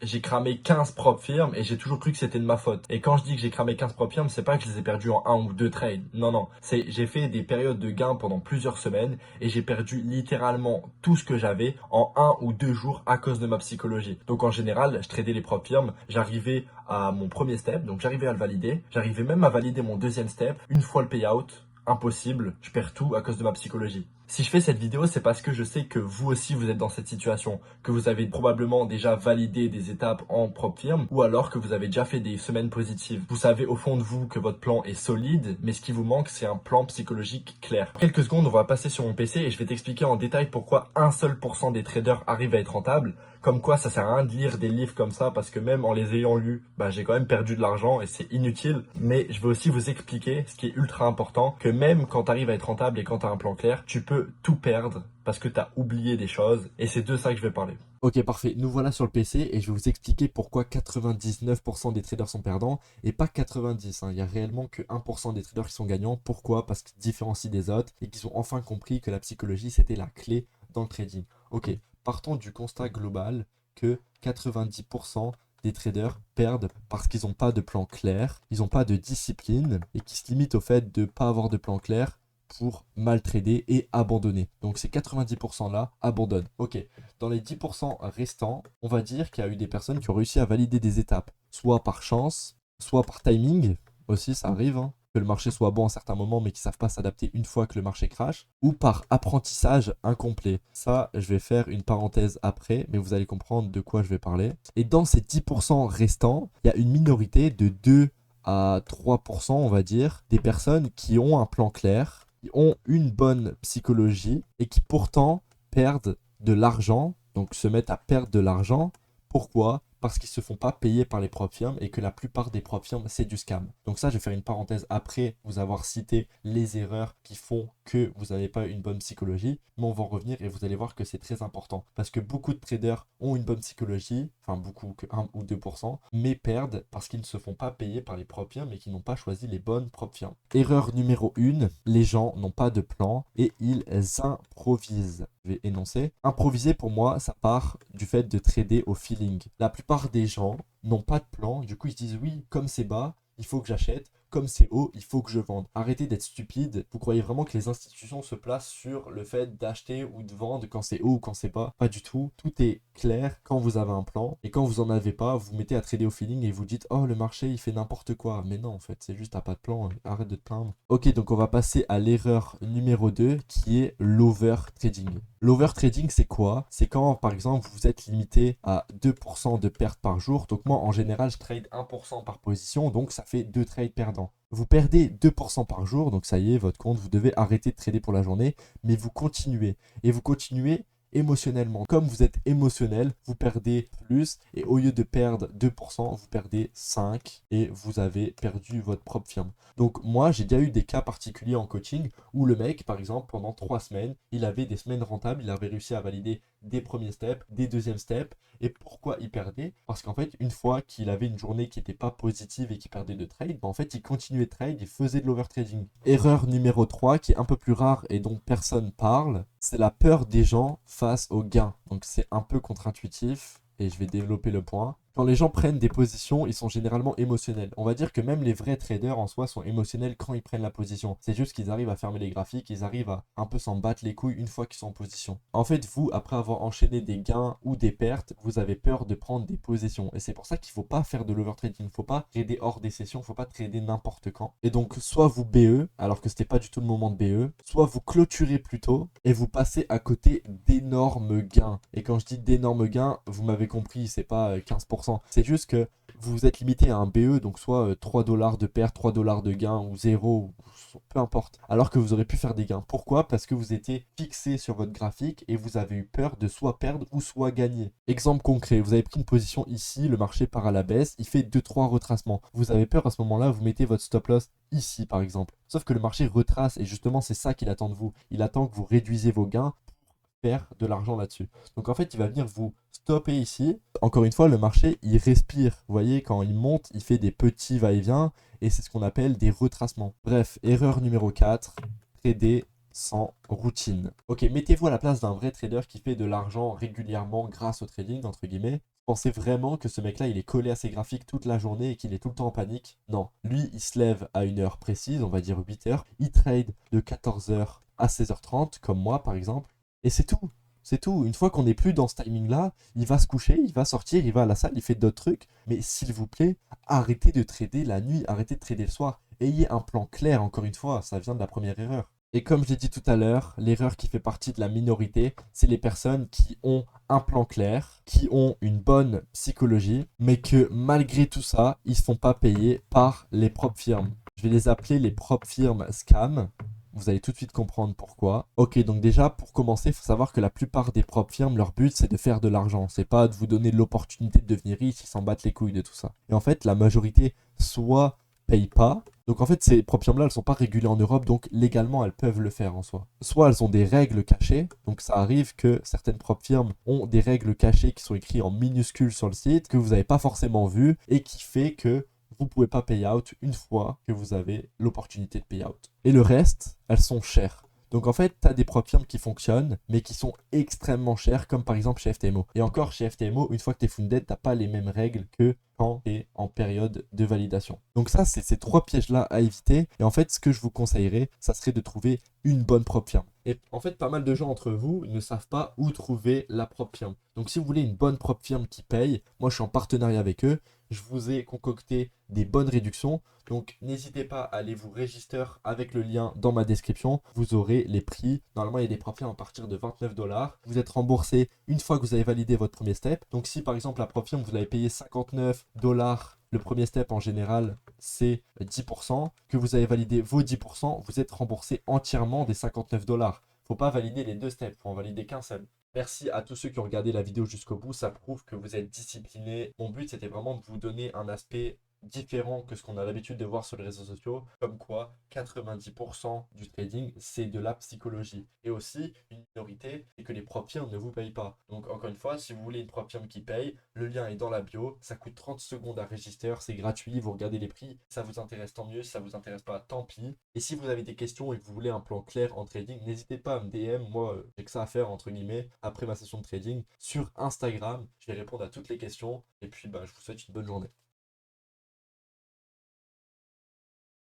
j'ai cramé 15 propres firmes et j'ai toujours cru que c'était de ma faute. Et quand je dis que j'ai cramé 15 propres firmes, c'est pas que je les ai perdues en un ou deux trades. Non, non. C'est, j'ai fait des périodes de gains pendant plusieurs semaines et j'ai perdu littéralement tout ce que j'avais en un ou deux jours à cause de ma psychologie. Donc en général, je tradais les propres firmes, j'arrivais à mon premier step, donc j'arrivais à le valider. J'arrivais même à valider mon deuxième step. Une fois le payout, impossible, je perds tout à cause de ma psychologie. Si je fais cette vidéo, c'est parce que je sais que vous aussi vous êtes dans cette situation, que vous avez probablement déjà validé des étapes en propre firme ou alors que vous avez déjà fait des semaines positives. Vous savez au fond de vous que votre plan est solide, mais ce qui vous manque, c'est un plan psychologique clair. En quelques secondes, on va passer sur mon PC et je vais t'expliquer en détail pourquoi un seul % des traders arrivent à être rentables. Comme quoi, ça sert à rien de lire des livres comme ça parce que même en les ayant lus, j'ai quand même perdu de l'argent et c'est inutile. Mais je vais aussi vous expliquer ce qui est ultra important, que même quand tu arrives à être rentable et quand tu as un plan clair, tu peux tout perdre parce que tu as oublié des choses et c'est de ça que je vais parler. Ok, parfait. Nous voilà sur le PC et je vais vous expliquer pourquoi 99% des traders sont perdants et pas 90. Il y a réellement que 1% des traders qui sont gagnants. Pourquoi? Parce qu'ils se différencient des autres et qu'ils ont enfin compris que la psychologie, c'était la clé dans le trading. Ok, partons du constat global que 90% des traders perdent parce qu'ils n'ont pas de plan clair, ils n'ont pas de discipline et qui se limitent au fait de ne pas avoir de plan clair pour mal trader et abandonner. Donc ces 90% là abandonnent. Ok, dans les 10% restants, on va dire qu'il y a eu des personnes qui ont réussi à valider des étapes, soit par chance, soit par timing, aussi ça arrive, que le marché soit bon à certains moments mais qui ne savent pas s'adapter une fois que le marché crash, ou par apprentissage incomplet. Ça, je vais faire une parenthèse après, mais vous allez comprendre de quoi je vais parler. Et dans ces 10% restants, il y a une minorité de 2 à 3%, on va dire, des personnes qui ont un plan clair, qui ont une bonne psychologie et qui pourtant perdent de l'argent, donc se mettent à perdre de l'argent. Pourquoi? Parce qu'ils ne se font pas payer par les propres firmes et que la plupart des propres firmes, c'est du scam. Donc ça, je vais faire une parenthèse après vous avoir cité les erreurs qui font que vous n'avez pas une bonne psychologie. Mais on va en revenir et vous allez voir que c'est très important. Parce que beaucoup de traders ont une bonne psychologie, enfin beaucoup, que 1 ou 2%, mais perdent parce qu'ils ne se font pas payer par les propres firmes et qu'ils n'ont pas choisi les bonnes propres firmes. Erreur numéro 1, les gens n'ont pas de plan et ils improvisent. Je vais énoncer. Improviser pour moi, ça part du fait de trader au feeling. La plupart des gens n'ont pas de plan, du coup ils se disent oui, comme c'est bas, il faut que j'achète, comme c'est haut, il faut que je vende. Arrêtez d'être stupide. Vous croyez vraiment que les institutions se placent sur le fait d'acheter ou de vendre quand c'est haut ou quand c'est bas? Pas du tout. Tout est clair quand vous avez un plan. Et quand vous en avez pas, vous mettez à trader au feeling et vous dites oh le marché il fait n'importe quoi. Mais non en fait, c'est juste t'as pas de plan. Arrête de te plaindre. Ok, donc on va passer à l'erreur numéro 2 qui est l'over trading. L'over trading, c'est quoi? C'est quand, par exemple, vous êtes limité à 2% de pertes par jour. Donc moi, en général, je trade 1% par position, donc ça fait 2 trades perdants. Vous perdez 2% par jour, donc ça y est, votre compte, vous devez arrêter de trader pour la journée, mais vous continuez. Et vous continuez émotionnellement. Comme vous êtes émotionnel, vous perdez plus et au lieu de perdre 2%, vous perdez 5 et vous avez perdu votre propre firme. Donc moi, j'ai déjà eu des cas particuliers en coaching où le mec, par exemple, pendant 3 semaines, il avait des semaines rentables, il avait réussi à valider des premiers steps, des deuxièmes steps. Et pourquoi il perdait? Parce qu'en fait, une fois qu'il avait une journée qui n'était pas positive et qu'il perdait de trade, en fait, il continuait de trade, il faisait de l'overtrading. Erreur numéro 3, qui est un peu plus rare et dont personne parle, c'est la peur des gens face au gain. Donc c'est un peu contre-intuitif et je vais développer le point. Quand les gens prennent des positions, ils sont généralement émotionnels. On va dire que même les vrais traders en soi sont émotionnels quand ils prennent la position. C'est juste qu'ils arrivent à fermer les graphiques, ils arrivent à un peu s'en battre les couilles une fois qu'ils sont en position. En fait, vous, après avoir enchaîné des gains ou des pertes, vous avez peur de prendre des positions. Et c'est pour ça qu'il ne faut pas faire de l'overtrading. Il ne faut pas trader hors des sessions, il ne faut pas trader n'importe quand. Et donc, soit vous BE, alors que c'était pas du tout le moment de BE, soit vous clôturez plus tôt et vous passez à côté d'énormes gains. Et quand je dis d'énormes gains, vous m'avez compris, c'est pas 15%. C'est juste que vous êtes limité à un BE, donc soit 3 dollars de perte, 3 dollars de gain, ou 0, ou peu importe. Alors que vous aurez pu faire des gains. Pourquoi? Parce que vous étiez fixé sur votre graphique et vous avez eu peur de soit perdre ou soit gagner. Exemple concret, vous avez pris une position ici, le marché part à la baisse, il fait 2-3 retracements. Vous avez peur à ce moment-là, vous mettez votre stop loss ici par exemple. Sauf que le marché retrace et justement c'est ça qu'il attend de vous. Il attend que vous réduisez vos gains faire de l'argent là-dessus. Donc en fait, il va venir vous stopper ici. Encore une fois, le marché, il respire. Vous voyez, quand il monte, il fait des petits va-et-vient et c'est ce qu'on appelle des retracements. Bref, erreur numéro 4, trader sans routine. Ok, mettez-vous à la place d'un vrai trader qui fait de l'argent régulièrement grâce au trading, entre guillemets. Pensez vraiment que ce mec-là, il est collé à ses graphiques toute la journée et qu'il est tout le temps en panique? Non. Lui, il se lève à une heure précise, on va dire 8 heures. Il trade de 14 h à 16 h 30, comme moi par exemple. Et c'est tout. C'est tout. Une fois qu'on n'est plus dans ce timing-là, il va se coucher, il va sortir, il va à la salle, il fait d'autres trucs. Mais s'il vous plaît, arrêtez de trader la nuit, arrêtez de trader le soir. Ayez un plan clair, encore une fois, ça vient de la première erreur. Et comme je l'ai dit tout à l'heure, l'erreur qui fait partie de la minorité, c'est les personnes qui ont un plan clair, qui ont une bonne psychologie, mais que malgré tout ça, ils ne se font pas payer par les propres firmes. Je vais les appeler les propres firmes scam. Vous allez tout de suite comprendre pourquoi. Ok, donc déjà, pour commencer, il faut savoir que la plupart des propres firmes, leur but, c'est de faire de l'argent. C'est pas de vous donner l'opportunité de devenir riche, ils s'en battent les couilles de tout ça. Et en fait, la majorité, soit paye pas. Donc en fait, ces propres firmes-là, elles sont pas régulées en Europe, donc légalement, elles peuvent le faire en soi. Soit elles ont des règles cachées, donc ça arrive que certaines propres firmes ont des règles cachées qui sont écrites en minuscules sur le site, que vous n'avez pas forcément vu, et qui fait que vous ne pouvez pas pay out une fois que vous avez l'opportunité de pay out. Et le reste, elles sont chères. Donc en fait, tu as des propres firmes qui fonctionnent, mais qui sont extrêmement chères, comme par exemple chez FTMO. Et encore, chez FTMO, une fois que tu es funded, tu n'as pas les mêmes règles que quand tu es en période de validation. Donc ça, c'est ces trois pièges-là à éviter. Et en fait, ce que je vous conseillerais, ça serait de trouver une bonne propre firme. Et en fait, pas mal de gens entre vous ne savent pas où trouver la propre firme. Donc si vous voulez une bonne propre firme qui paye, moi je suis en partenariat avec eux, je vous ai concocté des bonnes réductions. Donc n'hésitez pas à aller vous register avec le lien dans ma description. Vous aurez les prix. Normalement, il y a des propres firmes à partir de 29 dollars. Vous êtes remboursé une fois que vous avez validé votre premier step. Donc si par exemple la propre firme, vous l'avez payé 59 dollars, le premier step en général, c'est 10%. Que vous avez validé vos 10%, vous êtes remboursé entièrement des 59 dollars. Faut pas valider les deux steps, faut en valider qu'un seul. Merci à tous ceux qui ont regardé la vidéo jusqu'au bout, ça prouve que vous êtes disciplinés. Mon but, c'était vraiment de vous donner un aspect différent que ce qu'on a l'habitude de voir sur les réseaux sociaux, comme quoi 90% du trading, c'est de la psychologie. Et aussi, une minorité, c'est que les propres firmes ne vous payent pas. Donc encore une fois, si vous voulez une propre firme qui paye, le lien est dans la bio, ça coûte 30 secondes à register, c'est gratuit, vous regardez les prix, ça vous intéresse tant mieux, si ça vous intéresse pas, tant pis. Et si vous avez des questions et que vous voulez un plan clair en trading, n'hésitez pas à me DM, moi j'ai que ça à faire entre guillemets, après ma session de trading, sur Instagram, je vais répondre à toutes les questions, et puis bah, je vous souhaite une bonne journée.